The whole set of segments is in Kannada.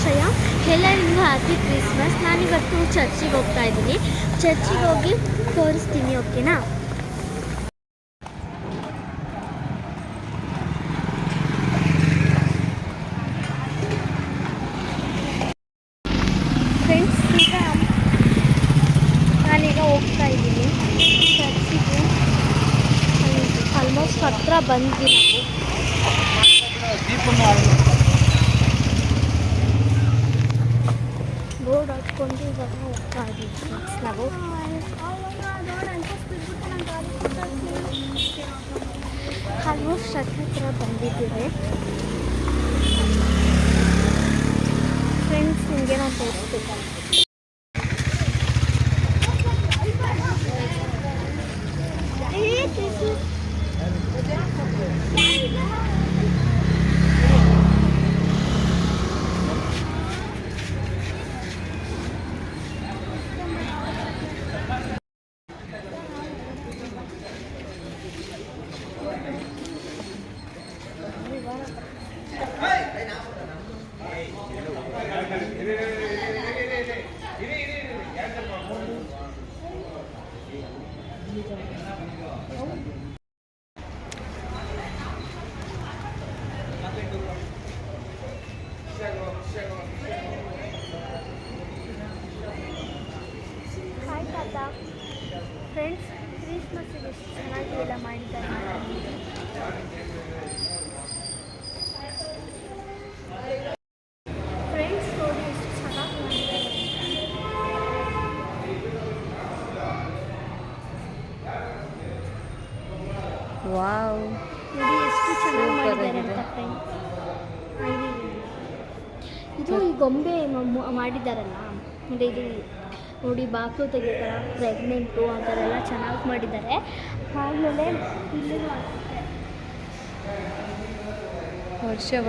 ಶುಭಾಶಯ. ಎಲ್ಲರಿಗೂ ಹ್ಯಾಪಿ ಕ್ರಿಸ್ಮಸ್. ನಾನಿವತ್ತು ಚರ್ಚಿಗೆ ಹೋಗ್ತಾ ಇದ್ದೀನಿ. ಚರ್ಚಿಗೆ ಹೋಗಿ ತೋರಿಸ್ತೀನಿ, ಓಕೆನಾ? ಫ್ರೆಂಡ್ಸ್, ನಾನೀಗ ಹೋಗ್ತಾ ಇದ್ದೀನಿ ಚರ್ಚಿಗೆ. ಆಲ್ಮೋಸ್ಟ್ ಹತ್ರ ಬಂದ್ವಿ ನಾವು. ಬೋರ್ಡ್ ಹಾಕ್ಕೊಂಡು ಇವಾಗ ಹೋಗ್ತಾ ಇದ್ದೀವಿ ಫ್ರೆಂಡ್ಸ್ ನಾವು. ಆಲ್ಮೋಸ್ಟ್ ಹತ್ರ ಬಂದಿದ್ದೀವಿ ಫ್ರೆಂಡ್ಸ್. ನಿಮಗೆ ನಾವು ತೋರಿಸ್ಬೇಕು. ಹಾಯ್ ತಾತ. ಫ್ರೆಂಡ್ಸ್, ಕ್ರಿಸ್ಮಸ್ಸಿಗೆ ಎಷ್ಟು ಚೆನ್ನಾಗಿ ಎಲ್ಲ ಮಾಡಿದ್ದಾರೆ. ಫ್ರೆಂಡ್ಸ್, ನೋಡಿ ಎಷ್ಟು ಚೆನ್ನಾಗಿ ಮಾಡಿದ್ದಾರೆ. ವಾವ್, ನೋಡಿ ಎಷ್ಟು ಚೆನ್ನಾಗಿ ಮಾಡಿದ್ದಾರೆ ಅಂತ ಫ್ರೆಂಡ್ಸ್. ಇದು ಈ ಗೊಂಬೆ ಮಾಡಿದ್ದಾರಲ್ಲ, ಅಂದರೆ ಇದು ನೋಡಿ ಬಾಕ್ಲು ತೆಗಿತಾರೆ, ಪ್ರೆಗ್ನೆಂಟು ಆ ಥರ ಎಲ್ಲ ಚೆನ್ನಾಗಿ ಮಾಡಿದ್ದಾರೆ. ಆಮೇಲೆ ಇಲ್ಲಿ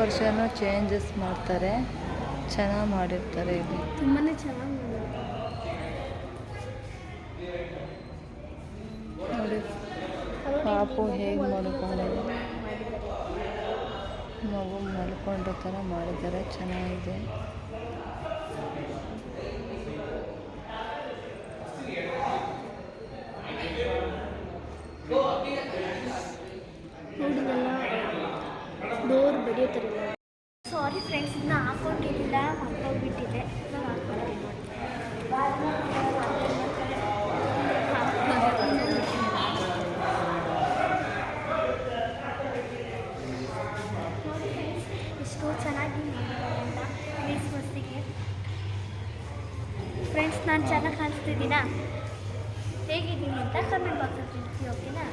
ವರ್ಷನೂ ಚೇಂಜಸ್ ಮಾಡ್ತಾರೆ, ಚೆನ್ನಾಗಿ ಮಾಡಿರ್ತಾರೆ. ಇಲ್ಲಿ ತುಂಬಾ ಚೆನ್ನಾಗಿ ಮಾಡಿದ್ದಾರೆ ನೋಡಿ. ಪಾಪು ಹೇಗೆ ಮಲ್ಕೊಂಡಿದೆ, ಮಗು ಮಲ್ಕೊಂಡ್ರ ಥರ ಮಾಡಿದ್ದಾರೆ, ಚೆನ್ನಾಗಿದೆ. ನೋಡಿದಲ್ಲ, ಡೋರ್ ಬಡಿಯೋತಾರಿಲ್ಲ. ಸಾರಿ ಫ್ರೆಂಡ್ಸ್, ಇದನ್ನ ಹಾಕೊಂಡಿಲ್ಲ, ಹಾಕೋಗ್ಬಿಟ್ಟಿದೆ. ನಾವು ಹಾಕ್ಕೊಳ್ತೀವಿ ನೋಡಿ. ಎಷ್ಟು ಚೆನ್ನಾಗಿ ಮಾಡಿದ್ದಾರೆ ಅಂತ ಕ್ರಿಸ್ಮಸ್ಸಿಗೆ. ಫ್ರೆಂಡ್ಸ್, ನಾನು ಚೆನ್ನಾಗಿ ಕಾಣಿಸ್ತಿದ್ದೀನಾ, ಹೇಗಿದ್ದೀನಿ ಅಂತ ಕಮೆಂಟ್ ಬಾಕ್ಸಲ್ಲಿ ತಿಳಿಸಿ, ಓಕೆನಾ?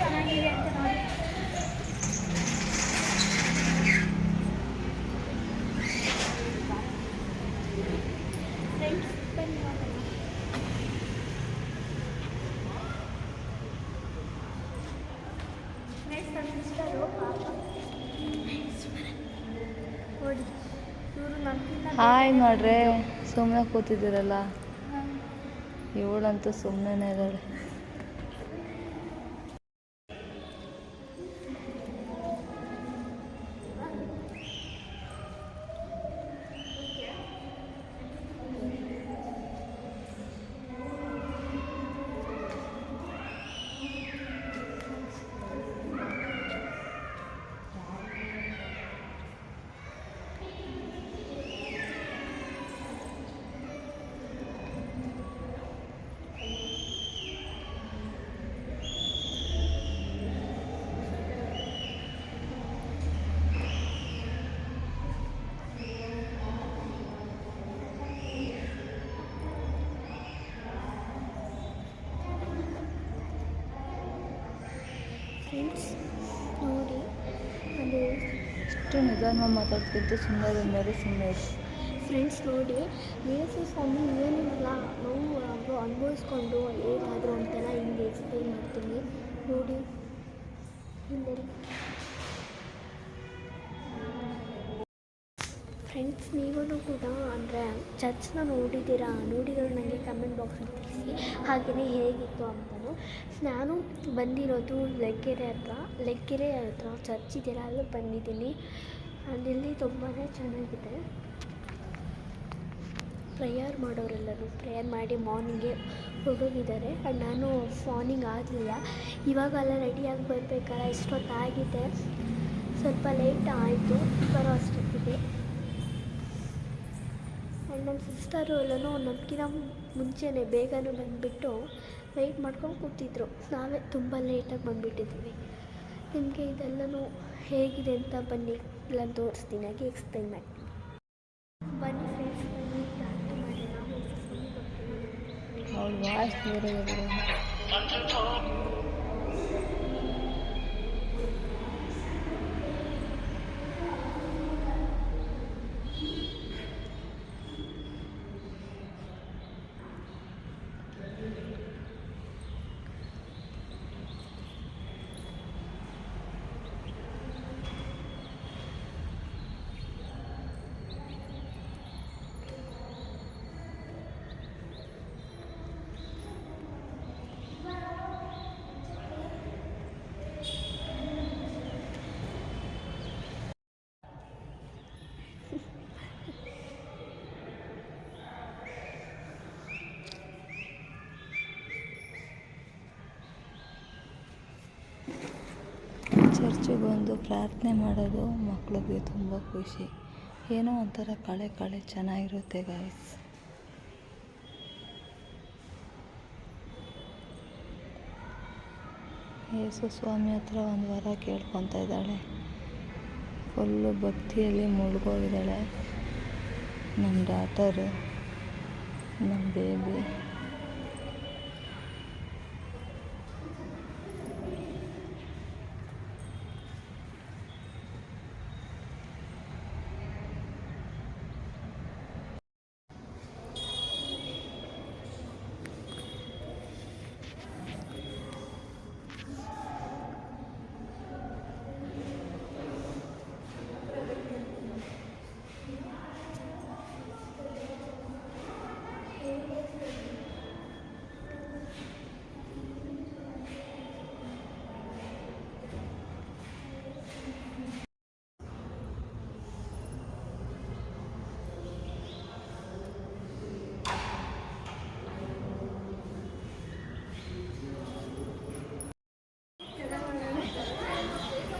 ಚೆನ್ನಾಗಿದೆ ಅಂತ ನೋಡಿ. ಫ್ರೆಂಡ್ಸ್, ಬನ್ನಿ ಹೋಗೋಣ. ಫ್ರೆಂಡ್ಸ್, ನನ್ನ ಸಿಸ್ಟರು ಪಾಪ ನೋಡಿ, ಇವರು ನಮ್ಗಿಂತ ಹಾಯ್ ಮಾಡ್ರೆ, ಸುಮ್ಮನೆ ಕೂತಿದ್ದೀರಲ್ಲ. ಇವಳಂತೂ ಸುಮ್ಮನೆ ಇದ್ದಾಳೆ. ಫ್ರೆಂಡ್ಸ್ ನೋಡಿ ಅಲ್ಲಿ ಇಷ್ಟು ನಿಧಾನವಾಗಿ ಮಾತಾಡ್ತಿದ್ದು ಸುಮ್ಮನೆ ಮೇಲೆ ಸುಮ್ಮನೆ ಫ್ರೆಂಡ್ಸ್ ನೋಡಿ ಯೇಸು ಸ್ವಾಮಿ ಏನಿಲ್ಲ ನಾವು ಅನುಭವಿಸ್ಕೊಂಡು ಹೇಗಾದರೂ ಅಂತೆಲ್ಲ ಹಿಂಗೆ ಎಕ್ಸ್ಪ್ಲೈನ್ ಮಾಡ್ತೀನಿ ನೋಡಿ ಹಿಂದೆ ಫ್ರೆಂಡ್ಸ್ ನೀವೂ ಕೂಡ ಅಂದರೆ ಚರ್ಚ್ನ ನೋಡಿದ್ದೀರಾ ನನಗೆ ಕಮೆಂಟ್ ಬಾಕ್ಸಲ್ಲಿ ತಿಳಿಸಿ ಹಾಗೆಯೇ ಹೇಗಿತ್ತು ಅಂತಲೂ. ನಾನು ಬಂದಿರೋದು ಲೆಗ್ಗೆರೆ ಹತ್ರ ಚರ್ಚ್ ಇದೆಯಲ್ಲ ಅಲ್ಲಿ ಬಂದಿದ್ದೀನಿ. ಅಲ್ಲಿ ತುಂಬಾ ಚೆನ್ನಾಗಿದೆ. ಪ್ರೇಯರ್ ಮಾಡೋರೆಲ್ಲರೂ ಪ್ರೇಯರ್ ಮಾಡಿ ಮಾರ್ನಿಂಗ್ಗೆ ಹೋಗೋಗಿದ್ದಾರೆ. ಆ್ಯಂಡ್ ನಾನು ಮಾರ್ನಿಂಗ್ ಆಗಲಿಲ್ಲ, ಇವಾಗೆಲ್ಲ ರೆಡಿಯಾಗಿ ಬರಬೇಕಾದ್ರೆ ಇಷ್ಟೊತ್ತಾಗಿದೆ, ಸ್ವಲ್ಪ ಲೇಟ್ ಆಯಿತು ಬರೋ ಅಷ್ಟೊತ್ತಿಗೆ. ಆ್ಯಂಡ್ ನಮ್ಮ ಸಿಸ್ಟರು ಎಲ್ಲನೂ ನಮಗಿನ ಮುಂಚೆನೇ ಬೇಗನೆ ಬಂದುಬಿಟ್ಟು ವೆಯ್ಟ್ ಮಾಡ್ಕೊಂಡು ಕೂತಿದ್ರು. ನಾವೇ ತುಂಬ ಲೇಟಾಗಿ ಬಂದುಬಿಟ್ಟಿದ್ವಿ. ನಿಮಗೆ ಇದೆಲ್ಲನೂ ಹೇಗಿದೆ ಅಂತ ಬನ್ನಿ ಎಲ್ಲ ತೋರಿಸ್ತೀನಿ, ಹಾಗೆ ಎಕ್ಸ್ಪ್ಲೈನ್ ಮಾಡಿ. ಬನ್ನಿ ಫ್ರೆಂಡ್ಸ್, ಬನ್ನಿ ಪ್ರಾರ್ಥನೆ ಮಾಡಿ ನಾವು ಅವ್ಳ ವಾಯ್ಸ್ ಬೇರೆ ಚರ್ಚಿಗೆ ಬಂದು ಪ್ರಾರ್ಥನೆ ಮಾಡೋದು ಮಕ್ಕಳಿಗೆ ತುಂಬ ಖುಷಿ. ಏನೋ ಒಂಥರ ಕಳೆ ಚೆನ್ನಾಗಿರುತ್ತೆ ಗಾಯ್ಸ್. ಯೇಸು ಸ್ವಾಮಿ ಹತ್ರ ಒಂದು ವರ ಕೇಳ್ಕೊತಾ ಇದ್ದಾಳೆ. ಫುಲ್ಲು ಭಕ್ತಿಯಲ್ಲಿ ಮುಳುಗೋಗಿದ್ದಾಳೆ. ನಮ್ಮ ಡಾಟರು, ನಮ್ಮ ಬೇಬಿ.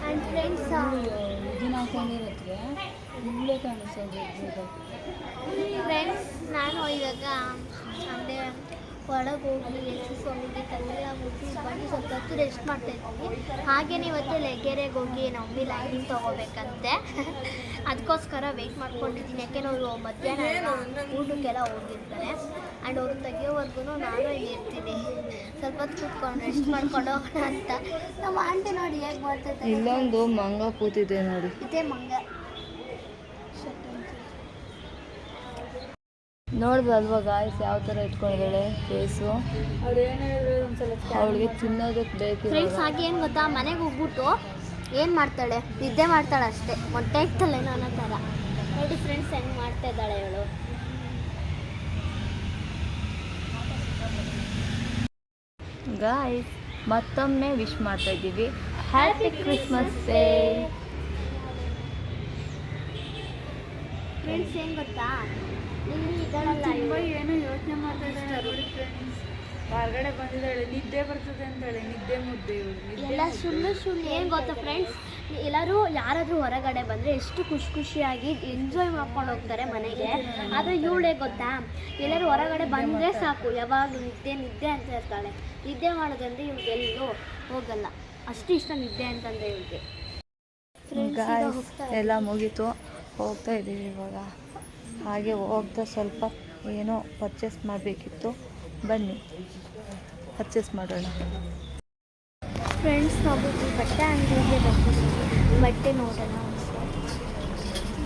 ಆ್ಯಂಡ್ ಫ್ರೆಂಡ್ಸ್ ಇದನ್ನ ಹಾಕೊಂಡಿರೋಕ್ಕೆ ಇಲ್ಲೇ ಕಾಣಿಸೋದು. ಫ್ರೆಂಡ್ಸ್ ನಾನು ಇವಾಗ ಅಂದರೆ ಒಳಗೆ ಹೋಗಿ ಯೇಸು ಸ್ವಾಮಿಗೆ ಕಲ್ಲೆಲ್ಲ ಮುಗಿಸಿ ಬಂದು ಸ್ವಲ್ಪ ಹೊತ್ತು ರೆಸ್ಟ್ ಮಾಡ್ತಾಯಿದ್ವಿ. ಹಾಗೆಯೇ ಇವತ್ತು ಲೆಗ್ಗೆರೆಗೆ ಹೋಗಿ ನಮ್ಮಿ ಲೈನಿಂಗ್ ತೊಗೋಬೇಕಂತೆ, ಅದಕ್ಕೋಸ್ಕರ ವೆಯ್ಟ್ ಮಾಡ್ಕೊಂಡಿದ್ದೀನಿ. ಯಾಕೆ ನಾವು ಮಧ್ಯಾಹ್ನ ಊಟಕ್ಕೆಲ್ಲ ಹೋಗಿರ್ತಾರೆ ಆ್ಯಂಡ್ ಅವ್ರು ತೆಗಿಯೋವರೆಗೂ ನಾನು ಇಲ್ಲಿ ಇರ್ತೀನಿ, ಸ್ವಲ್ಪ ಹೊತ್ತು ಕೂತ್ಕೊಂಡು ರೆಸ್ಟ್ ಮಾಡ್ಕೊಂಡು ಹೋಗೋಣ ಅಂತ. ನಮ್ಮ ಆಂಟಿ ನೋಡಿ ಹೇಗೆ ಮಾಡ್ತಾ ಇಲ್ಲೊಂದು ಮಂಗ ಕೂತಿದೆ ನೋಡಿ, ಇದೇ ಮಂಗ. ನೋಡ್ದಲ್ವಾ ಗಾಯ್ಸ್ ಯಾವ ಥರ ಇಟ್ಕೊಂಡಿದ್ದಾಳೆ ಫೇಸು. ಅವಳಿಗೆ ತಿನ್ನೋದಕ್ಕೆ ಬೇಕು. ಫ್ರೆಂಡ್ಸ್ ಹಾಗೆ ಏನು ಗೊತ್ತಾ, ಮನೆಗೆ ಹೋಗ್ಬಿಟ್ಟು ಏನು ಮಾಡ್ತಾಳೆ, ನಿದ್ದೆ ಮಾಡ್ತಾಳೆ ಅಷ್ಟೇ, ಮೊಟ್ಟೆ ಇಕ್ತಾಳೇನೋ ಅನ್ನೋ ಥರ. ನೋಡಿ ಫ್ರೆಂಡ್ಸ್ ಹೆಂಗೆ ಮಾಡ್ತಾ ಇದ್ದಾಳೆ ಇವಳು. ಗಾಯ್ಸ್ ಮತ್ತೊಮ್ಮೆ ವಿಶ್ ಮಾಡ್ತಾ ಇದ್ದೀವಿ, ಹ್ಯಾಪಿ ಕ್ರಿಸ್ಮಸ್ ಡೇ. ಫ್ರೆಂಡ್ಸ್ ಏನು ಗೊತ್ತಾ, ಇಲ್ಲಿ ಇದಳಲ್ಲ ಏನು ಯೋಚನೆ ಮಾಡ್ತಾ ಇದ್ದಾಳೆ ನೋಡಿ ಫ್ರೆಂಡ್ಸ್. ಹೊರಗಡೆ ಬಂದಿದ್ದಾಳೆ, ನಿದ್ದೆ ಬರ್ತದೆ ಅಂತಾಳೆ. ನಿದ್ದೆ ಮುದ್ದೆ ಎಲ್ಲ ಸುಳ್ಳು. ಏನು ಗೊತ್ತಾ ಫ್ರೆಂಡ್ಸ್, ಎಲ್ಲರೂ ಯಾರಾದರೂ ಹೊರಗಡೆ ಬಂದರೆ ಎಷ್ಟು ಖುಷಿಯಾಗಿ ಎಂಜಾಯ್ ಮಾಡ್ಕೊಂಡು ಹೋಗ್ತಾರೆ ಮನೆಗೆ. ಆದರೆ ಇವಳೇ ಗೊತ್ತಾ, ಎಲ್ಲರೂ ಹೊರಗಡೆ ಬಂದರೆ ಸಾಕು ಯಾವಾಗ ನಿದ್ದೆ ಅಂತ ಇರ್ತಾಳೆ. ನಿದ್ದೆ ಮಾಡೋದಂದರೆ ಇವ್ರಿಗೆ ಎಲ್ಲೂ ಹೋಗಲ್ಲ, ಅಷ್ಟು ಇಷ್ಟ ನಿದ್ದೆ ಅಂತಂದರೆ ಇವ್ರಿಗೆ. ಗಾಯ್ಸ್ ಎಲ್ಲ ಮುಗೀತು, ಹೋಗ್ತಾ ಇದ್ದೀವಿ ಇವಾಗ. ಹಾಗೆ ಹೋಗ್ತಾ ಸ್ವಲ್ಪ ಏನೋ ಪರ್ಚೇಸ್ ಮಾಡಬೇಕಿತ್ತು, ಬನ್ನಿ ಪರ್ಚೇಸ್ ಮಾಡೋಣ. ಫ್ರೆಂಡ್ಸ್ ನಾವು ಈ ಬಟ್ಟೆ ಅಂಗಡಿಗೆ ಬಂದಿದ್ದೀವಿ ಬಟ್ಟೆ ನೋಡೋಣ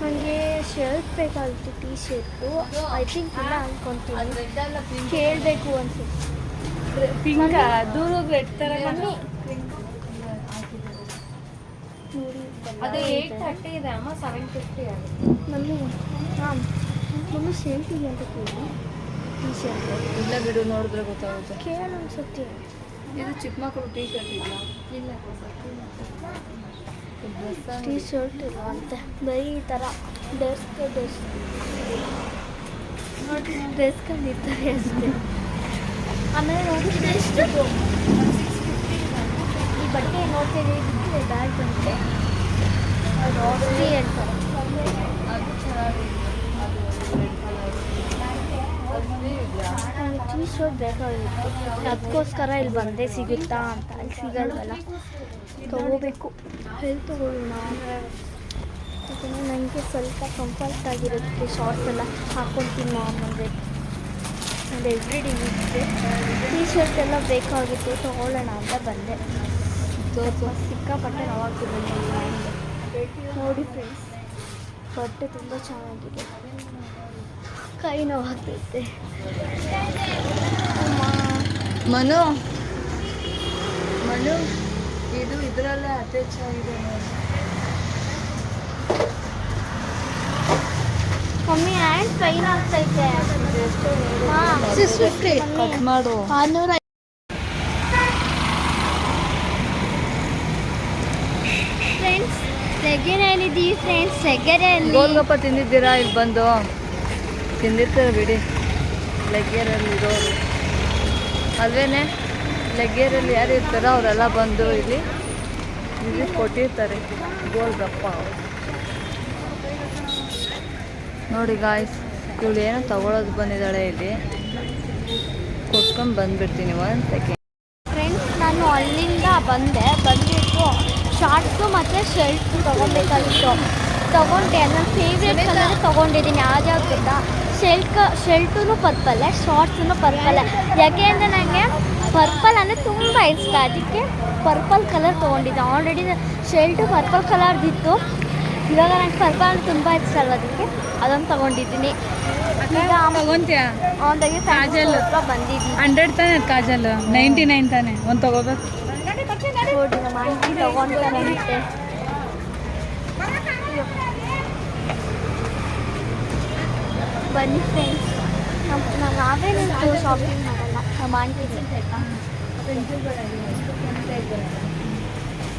ನನಗೆ ಶರ್ಟ್ ಬೇಕಾಗಿತ್ತು ಟೀ ಶರ್ಟು ಐ ಥಿಂಕ್ ಇಲ್ಲ ಅಂದ್ಕೊತೀನಿ ಕೇಳಬೇಕು ಅನ್ಸುತ್ತೆ ಪಿಂಕ್ ದೂರ ರೆಡ್ ಥರ ಮಮ್ಮಿ ಅದು 830 ಇದೆ ಅಮ್ಮ 750 ಆಗುತ್ತೆ ಮಮ್ಮಿ ಹಾಂ ಮಮ್ಮಿ ಶರ್ಟಿಗೆ ಅಂತ ಕೇಳಿ ಟೀ ಶರ್ಟ್ ಇಲ್ಲ ಬಿಡು ನೋಡಿದ್ರೆ ಗೊತ್ತಾಗುತ್ತೆ ಕೇಳು ಅನ್ಸುತ್ತೆ ಇದು ಚಿಕ್ಕ ಮಕ್ಕಳು ಟೀ ಶರ್ಟ್ ಇಲ್ಲ ಇಲ್ಲ ಟೀ ಶರ್ಟ್ ಇಲ್ಲ ಅಂತೆ ಬರೀ ಈ ಥರ ಡ್ರೆಸ್ಗಳಿರ್ತಾರೆ ಅಷ್ಟೇ ಆಮೇಲೆ ನೋಡಿದ್ರೆ ಎಷ್ಟು ಈ ಬಟ್ಟೆ ನೋಡ್ತೇವೆ ಇದಕ್ಕೆ ಬ್ಯಾಗ್ ಬಂದರೆ ಕಾಸ್ಟ್ಲಿ ಹೇಳ್ತಾರೆ ಅದು ಚೆನ್ನಾಗಿದೆ ಅದು ಟೀ ಶರ್ಟ್ ಬೇಕಾಗಿತ್ತು ಅದಕ್ಕೋಸ್ಕರ ಇಲ್ಲಿ ಬಂದೆ ಸಿಗುತ್ತಾ ಅಂತ ಅಲ್ಲಿ ಸಿಗಲ್ವಲ್ಲ ತಗೋಬೇಕು ಎಲ್ಲಿ ತಗೊಳ್ಳೋಣ ಯಾಕಂದರೆ ನನಗೆ ಸ್ವಲ್ಪ ಕಂಫರ್ಟ್ ಆಗಿರುತ್ತೆ ಶಾರ್ಟ್ಸ್ ಎಲ್ಲ ಹಾಕ್ಕೊತೀನಿ ಮಾಮೂಲಿ ಒಂದು ಎವ್ರಿಡೇ ಇದೆ ಟೀ ಶರ್ಟ್ ಎಲ್ಲ ಬೇಕಾಗಿತ್ತು ತಗೊಳ್ಳೋಣ ಅಂತ ಬಂದೆ ಸಿಕ್ಕಾಪಟ್ಟೆ ನೋವಾಗ್ತಿದೆ ನೋಡಿ ಫ್ರೆಂಡ್ಸ್ ಬಟ್ಟೆ ತುಂಬ ಚೆನ್ನಾಗಿದೆ ಕೈ ನೋವಾಗ್ತೈತೆ ಮನು ಮನು ಇದು ಇದರಲ್ಲೇ ಅಟ್ಯಾಚ್ ಆಗಿದೆ ನೋಡಿ ಮಮ್ಮಿ ಹ್ಯಾಂಡ್ ಪೈನ್ ಆಗ್ತೈತೆ ಹಾಂ ಕಟ್ ಮಾಡು 600 ಫ್ರೆಂಡ್ಸ್ ಸೆಗ್ಗೆರೆಯಲ್ಲಿದ್ದೀವಿ ಫ್ರೆಂಡ್ಸ್ ಸೆಗ್ಗೆರೆಯಲ್ಲಿ ಗೋಲ್ಗಪ್ಪ ತಿಂದಿದ್ದೀರಾ ಇಲ್ಲಿ ಬಂದು ತಿಂದಿರ್ತಾರೆ ಬಿಡಿ ಲೆಗ್ಗೇರಲ್ಲಿ ಇರೋರು ಅಲ್ವೇನೆ ಲೆಗ್ಗೇರಲ್ಲಿ ಯಾರು ಇರ್ತಾರೋ ಅವರೆಲ್ಲ ಬಂದು ಇಲ್ಲಿ ಕೊಟ್ಟಿರ್ತಾರೆ ಗೋಲ್ಗಪ್ಪ ನೋಡಿ ಗಾಯ್ಸ್ ಇವಳು ಏನೋ ತಗೊಳ್ಳೋದು ಬಂದಿದ್ದಾಳೆ ಇಲ್ಲಿ ಕೊಟ್ಕೊಂಡು ಬಂದುಬಿಡ್ತೀನಿ 1 ಸೆಕೆಂಡ್ ಫ್ರೆಂಡ್ಸ್ ನಾನು ಅಲ್ಲಿಂದ ಬಂದಿಟ್ಟು ಶಾರ್ಟ್ಸು ಮತ್ತು ಶರ್ಟು ತೊಗೊಬೇಕಾಗಿತ್ತು ತೊಗೊಂಡೆ ನನ್ನ ಫೇವ್ರೆಟ್ ಕಲರ್ ತೊಗೊಂಡಿದ್ದೀನಿ ಯಾವ್ದು ಗೊತ್ತಾ ಶರ್ಟೂ ಪರ್ಪಲ್ಲೇ ಶಾರ್ಟ್ಸೂ ಪರ್ಪಲ್ಲೇ ಯಾಕೆ ಅಂದರೆ ನನಗೆ ಪರ್ಪಲ್ ಅಂದರೆ ತುಂಬ ಇಷ್ಟ ಅದಕ್ಕೆ ಪರ್ಪಲ್ ಕಲರ್ ತೊಗೊಂಡಿದ್ದೆ ಆಲ್ರೆಡಿ ಶರ್ಟು ಪರ್ಪಲ್ ಕಲರ್ದಿತ್ತು ಇವಾಗ ನನಗೆ ಪರ್ಪಲ್ ಅಂದರೆ ತುಂಬ ಇಷ್ಟ ಅಲ್ವ ಅದಕ್ಕೆ ಅದನ್ನು ತೊಗೊಂಡಿದ್ದೀನಿ ಈಗ ತಗೊಂತೀಯಾ ಅವನಿಗೆ ಕಾಜಲ್ ಬಂದಿದ್ದೀನಿ 100 ತಾನೆ ಕಾಜಲ್ 99 ತಾನೆ ಒಂದು ತಗೋಬೇಕು ನೋಡಿ ನಮ್ಮ ಆಂಟಿ ತೊಗೊಂಡ್ತಾನೆ ಮತ್ತೆ ಬನ್ನಿ ಫ್ರೆಂಡ್ಸ್ ನಾವೇ ನಿಂತು ಶಾಪಿಂಗ್ ಮಾಡಲ್ಲ ನಮ್ಮ ಆಂಟಿ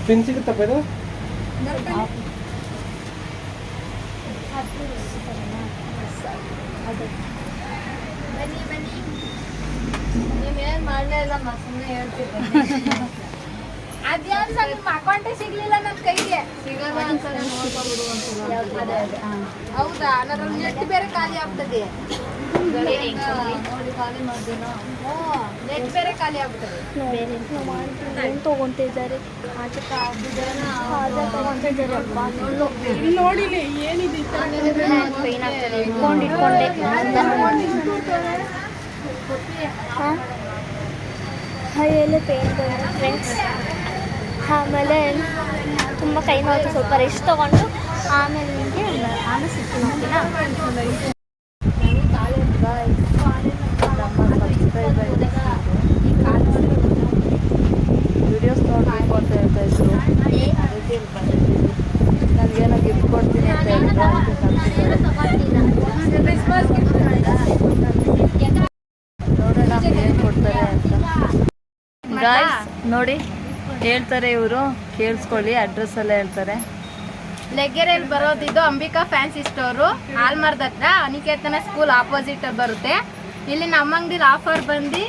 ಪಿನ್ ಸಿಗುತ್ತಪ್ಪ ಇದು ಬನ್ನಿ ಬನ್ನಿ ನೀವೇನು ಮಾಡಲೇ ಇಲ್ಲ ಸುಮ್ಮನೆ ಹೇಳ್ತಿದ್ದೆ ಅದ್ಯಾವ್ದು ನನಗೆ ಅಕೌಂಟೇ ಸಿಗ್ಲಿಲ್ಲ ನನ್ನ ಕೈಗೆ ಸಿಗಲ್ಲ ಅಂತಾರೆ ನೋಡ್ಕೊಬಿಡು ಒಂದ್ಸಲ ಹೌದಾ ನನ್ನ ನೆಟ್ ಬೇರೆ ಖಾಲಿ ಆಗ್ತದೆ ನೋಡಿ ಖಾಲಿ ಮಾಡ್ದೇನೋ ನೆಟ್ ಬೇರೆ ಖಾಲಿ ಆಗ್ತದೆ ಏನು ತೊಗೊಂತಿದ್ದಾರೆ ಆಚೆ ತೊಗೊಂತಿದ್ದಾರಪ್ಪ ನೋಡಿಲಿ ಏನಿದೆ ಪೈನ್ ಆಗ್ತದೆ ಇಟ್ಕೊಂಡೆ ಹಾಂ ಕೈಯಲ್ಲೇ ಪೇನ್ ಬಂದು ಫ್ರೆಂಡ್ಸ್ ಆಮೇಲೆ ತುಂಬ ಕೈ ನೋವು ಸ್ವಲ್ಪ ರೆಸ್ಟ್ ತೊಗೊಂಡು ಆಮೇಲೆ ನಿಮಗೆ ಆಣಿಸ್ತೀನಿ ಓಕೆನಾ ವಿಡಿಯೋಸ್ ನೋಡಬೇಕು ಅಂತ ಹೇಳ್ತಾ ಇದ್ರು ನನಗೇನೋ ಗಿಫ್ಟ್ ಕೊಡ್ತೀನಿ ಅಂತ ನೋಡೋಣ ಏನು ಕೊಡ್ತಾರೆ ಅಂತ ಗಾಯ್ಸ್ ನೋಡಿ ಹೇಳ್ತಾರೆ ಇವರು ಕೇಳಿಸ್ಕೊಳ್ಳಿ ಅಡ್ರೆಸ್ ಎಲ್ಲ ಹೇಳ್ತಾರೆ ಲೆಗ್ಗೆರೆಯಲ್ಲಿ ಬರೋದಿದ್ದು ಅಂಬಿಕಾ ಫ್ಯಾನ್ಸಿ ಸ್ಟೋರು ಆಲ್ಮಾರ್ದ ಹತ್ರ ಅನಿಕೇತನ ಸ್ಕೂಲ್ ಆಪೋಸಿಟ್ ಬರುತ್ತೆ. ಇಲ್ಲಿ ನಮ್ಮ ಅಂಗಡಿಲಿ ಆಫರ್ ಬಂದು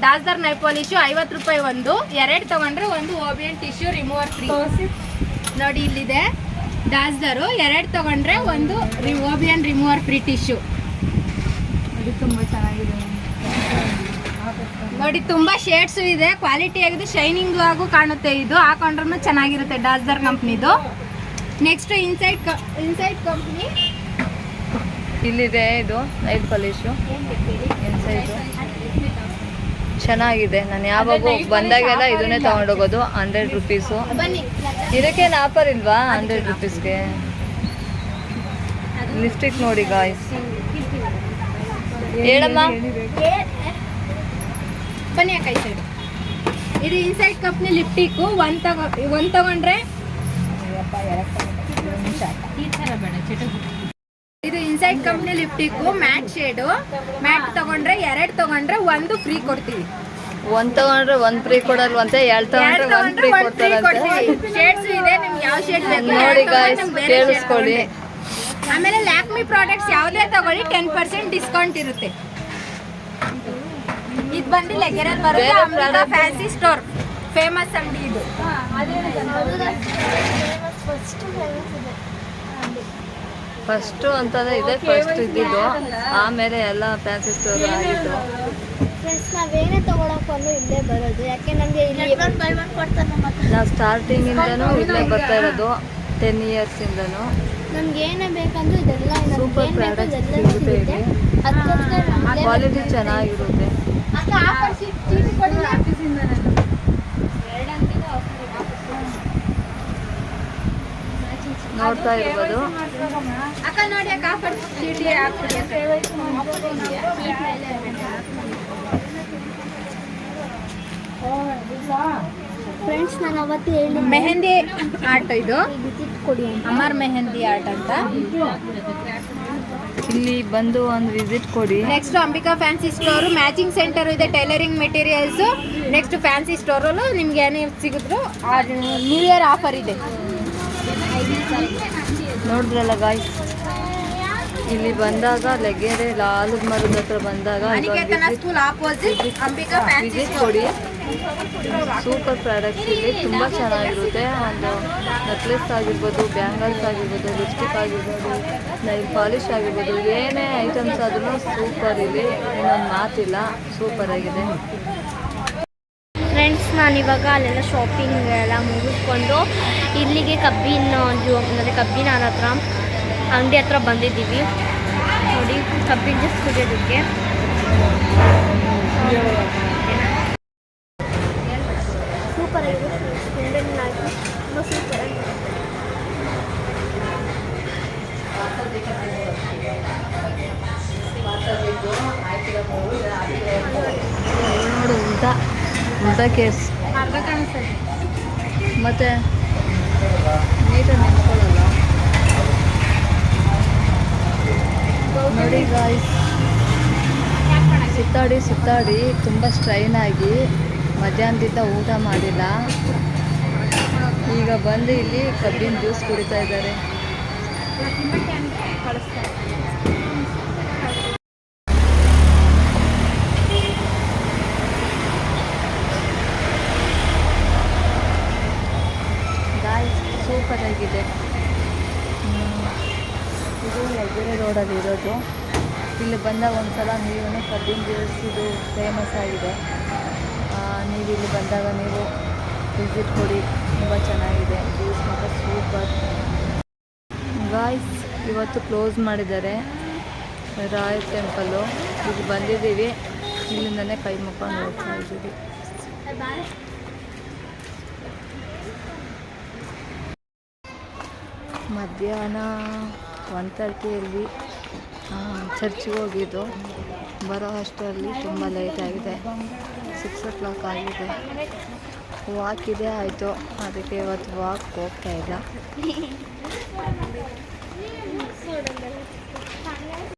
ಡಾಸ್ಲರ್ ನೈಲ್ ಪಾಲಿಶು 50 ರೂಪಾಯಿ ಒಂದು, 2 ತಗೊಂಡ್ರೆ ಒಂದು ಓಬಿಯನ್ ಟಿಶ್ಯೂ ರಿಮೂವರ್ ಫ್ರೀ. ನೋಡಿ ಇಲ್ಲಿದೆ ಡಾಸ್ಲರು, 2 ತಗೊಂಡ್ರೆ ಒಂದು ಓಬಿಯನ್ ರಿಮೂವರ್ ಫ್ರೀ ಟಿಶ್ಯೂ. ತುಂಬ ಚೆನ್ನಾಗಿದೆ ನೋಡಿ ತುಂಬಾ ಶೇಡ್ಸು ಇದೆ, ಕ್ವಾಲಿಟಿ ಆಗಿದೆ, ಶೈನಿಂಗ್ ಆಗು ಕಾಣುತ್ತೆ. ಇದು ಹಾಕೊಂಡ್ರೂ ಚೆನ್ನಾಗಿರುತ್ತೆ ಡಾಸ್ಲರ್ ಕಂಪ್ನಿದು. ನೆಕ್ಸ್ಟ್ ಇನ್ಸೈಡ್ ಕಂಪ್ನಿ ಇಲ್ಲಿದೆ, ಇದು ನೈಲ್ ಪಾಲಿಶು ಇನ್ಸೈಡು ಚೆನ್ನಾಗಿದೆ. ನಾನು ಯಾವಾಗ ಬಂದಾಗೆಲ್ಲ ಇದನ್ನೇ ತಗೊಂಡೋಗೋದು. 100 ರುಪೀಸು. ಬನ್ನಿ ಇದಕ್ಕೇನು ಆಫರ್ ಇಲ್ವಾ? 100 ರುಪೀಸ್ಗೆ ಲಿಪ್ಸ್ಟಿಕ್ ನೋಡಿ ಗಾಯ್ಸ್. ಹೇಳಮ್ಮ. ಬನ್ನಿ ಅಕ್ಕ ಈ ಸೈಡ್. ಇದು ಇನ್ಸೈಡ್ ಕಂಪ್ನಿ ಲಿಪ್ಟಿಕ್ಕು. ಒಂದು ತಗೊಂಡ್ರೆ ಇದು inside company lipstick matte shade. Matte ತಗೊಂಡ್ರೆ 2 ತಗೊಂಡ್ರೆ 1 ಫ್ರೀ ಕೊಡ್ತೀವಿ. 1 ತಗೊಂಡ್ರೆ 1 ಫ್ರೀ ಕೊಡಲ್ವಂತೆ, 2 ತಗೊಂಡ್ರೆ 1 ಫ್ರೀ ಕೊಡ್ತಾರಂತೆ. ಶೇಡ್ಸ್ ಇದೆ, ನಿಮ್ಗೆ ಯಾವ ಶೇಡ್ ಬೇಕು ನೋಡಿ ಗಾಯ್ಸ್, ಕೇಳಿಸ್ಕೊಳ್ಳಿ. ಆಮೇಲೆ ಲ್ಯಾಕ್ಮಿ ಪ್ರಾಡಕ್ಟ್ಸ್ ಯಾವುದೇ ತಗೊಳ್ಳಿ 10% ಡಿಸ್ಕೌಂಟ್ ಇರುತ್ತೆ. ಇದು ಬಂದು ಲೆಗೆರಲ್ಲಿ ಬರುತ್ತೆ. ಅಂಬಿಕಾ ಫ್ಯಾನ್ಸಿ ಸ್ಟೋರ್ ಫೇಮಸ್ ಅಂಗಡಿ ಇದು. ಫಸ್ಟು ಅಂತಂದ್ರೆ ಇದೆ ಫಸ್ಟ್ ಇದ್ದಿದ್ದು, ಆಮೇಲೆ ಎಲ್ಲ ಫ್ಯಾನ್ಸಿ ಸ್ಟೋರ್ ಆಗಿದ್ದು. ಫ್ರೆಂಡ್ಸ್ ನಾವೇನೇ ತಗೊಳಕ್ ಬಂದು ಇಲ್ಲೇ ಬರೋದು, ಯಾಕೆ ನಮಗೆ ಇಲ್ಲಿ ನಾವು ಸ್ಟಾರ್ಟಿಂಗಿಂದನೂ ಇಲ್ಲೇ ಬರ್ತಾ ಇರೋದು 10 ಇಯರ್ಸಿಂದನೂ. ನಮ್ಗೆ ಏನೇ ಬೇಕಂದ್ರೂ ಇದೆಲ್ಲ ಸೂಪರ್ ಪ್ರಾಡಕ್ಟ್ಸ್ ಸಿಗುತ್ತೆ ಇಲ್ಲಿ. ಕ್ವಾಲಿಟಿ ಚೆನ್ನಾಗಿರುತ್ತೆ. ನೋಡ್ತಾ ಇರ್ಬೋದು. ಅಕ್ಕ ನೋಡಿ ಅಕ್ಕ ಆಫರ್ ಚೀಟಿ ಹಾಕ್ತೀನಿ. ಫ್ರೆಂಡ್ಸ್ ನಾನು ಅವತ್ತು ಹೇಳಿ ಮೆಹಂದಿ ಆರ್ಟ್ ಇದು ವಿಸಿಟ್ ಕೊಡಿ ಅಂತ. ಅಮರ್ ಮೆಹಂದಿ ಆರ್ಟ್ ಅಂತ. ಇಲ್ಲಿ ಬಂದು ಒಂದು ವಿಸಿಟ್ ಕೊಡಿ. Next Ambika fancy store matching centre ಇದೆ, ಟೈಲರಿಂಗ್ ಮೆಟೀರಿಯಲ್ಸ್. ನೆಕ್ಸ್ಟ್ ಫ್ಯಾನ್ಸಿ ಸ್ಟೋರಲ್ಲೂ ನಿಮ್ಗೆ ಏನೇ ಸಿಗಿದ್ರು ನ್ಯೂ ಇಯರ್ ಆಫರ್ ಇದೆ. ನೋಡಿದ್ರಲ್ಲ ಗಾಯ್ಸ್, ಇಲ್ಲಿ ಬಂದಾಗ ಲೆಗ್ಗೆರೆ ಲಾಲದ ಮರದ ಹತ್ರ ಬಂದಾಗ Aniketana school opposite Ambika fancy visit ಕೊಡಿ. ಸೂಪರ್ ಪ್ರಾಡಕ್ಟ್ಸ್ ಇಲ್ಲಿ ತುಂಬ ಚೆನ್ನಾಗಿರುತ್ತೆ. ಒಂದು ನೆಕ್ಲೆಸ್ ಆಗಿರ್ಬೋದು, ಬ್ಯಾಂಗಲ್ಸ್ ಆಗಿರ್ಬೋದು, ಲಿಪ್ಸ್ಟಿಕ್ ಆಗಿರ್ಬೋದು, ನೈಲ್ ಪಾಲಿಶ್ ಆಗಿರ್ಬೋದು, ಏನೇ ಐಟಮ್ಸ್ ಆದ್ರೂ ಸೂಪರ್. ಇಲ್ಲಿ ಇನ್ನೊಂದು ಮಾತಿಲ್ಲ, ಸೂಪರ್ ಆಗಿದೆ. ಫ್ರೆಂಡ್ಸ್ ನಾನಿವಾಗ ಅಲ್ಲೆಲ್ಲ ಶಾಪಿಂಗ್ ಎಲ್ಲ ಮುಗಿಸ್ಕೊಂಡು ಇಲ್ಲಿಗೆ ಕಬ್ಬಿನ ಹತ್ರ ಅಂಗಡಿ ಹತ್ರ ಬಂದಿದ್ದೀವಿ. ನೋಡಿ ಕಬ್ಬಿನ ಜ್ಯೂಸ್ ಕುಡಿಯೋದಕ್ಕೆ. ಸೂಪರ್ ಆಗಿದೆ ತುಂಬ ಸೂಪರ್ ಆಗಿದೆ. ನೋಡು ಉಲ್ಟಾ ಕೇಸ್ ಅರ್ಧ ಕಾಣಿಸ್ತದೆ. ಮತ್ತೆ ನೀಟಾಗಿ ನಿಂತ್ಕೊಳ್ಳಲ್ಲ. ನೋಡಿ ಗಾಯ್ಸ್, ಸುತ್ತಾಡಿ ತುಂಬ ಸ್ಟ್ರೈನ್ ಆಗಿ ಮಧ್ಯಾಹ್ನದಿಂದ ಊಟ ಮಾಡಿಲ್ಲ. ಈಗ ಬಂದು ಇಲ್ಲಿ ಕಬ್ಬಿನ ಜ್ಯೂಸ್ ಕುಡಿತಾ ಇದ್ದಾರೆ. ಗಾಯ್ಸ್ ಸೂಪರ್ ಆಗಿದೆ. ಇದು ಲೆಗ್ಗೆರೆ ರೋಡಲ್ಲಿ ಇರೋದು. ಇಲ್ಲಿ ಬಂದಾಗ ಒಂದ್ಸಲ ನೀವು ಕಬ್ಬಿನ ಜ್ಯೂಸ್ ಇದು ಫೇಮಸ್ ಆಗಿದೆ. ನೀವು ಇಲ್ಲಿ ಬಂದಾಗ ನೀವು ವಿಸಿಟ್ ಕೊಡಿ, ತುಂಬ ಚೆನ್ನಾಗಿದೆ. ಜ್ಯೂಸ್ ಮಾತ್ರ ಸೂಪರ್. ಗಾಯ್ಸ್ ಇವತ್ತು ಕ್ಲೋಸ್ ಮಾಡಿದ್ದಾರೆ ರಾಯಲ್ ಟೆಂಪಲ್ಲು. ಈಗ ಬಂದಿದ್ದೀವಿ, ಇಲ್ಲಿಂದನೇ ಕೈ ಮುಕ್ಕೊಂಡು ಹೋಗ್ತಾ ಇದ್ದೀವಿ. ಮಧ್ಯಾಹ್ನ 1:30 ಚರ್ಚಿಗೆ ಹೋಗಿದ್ದು. ಬರೋ ಅಷ್ಟರಲ್ಲಿ ತುಂಬ ಲೇಟ್ ಆಗಿದೆ, 6 o'clock ಆಗಿದೆ. ವಾಕ್ ಇದೆ ಆಯಿತು, ಅದಕ್ಕೆ ಇವತ್ತು ವಾಕ್ ಹೋಗ್ತಾ ಇಲ್ಲ.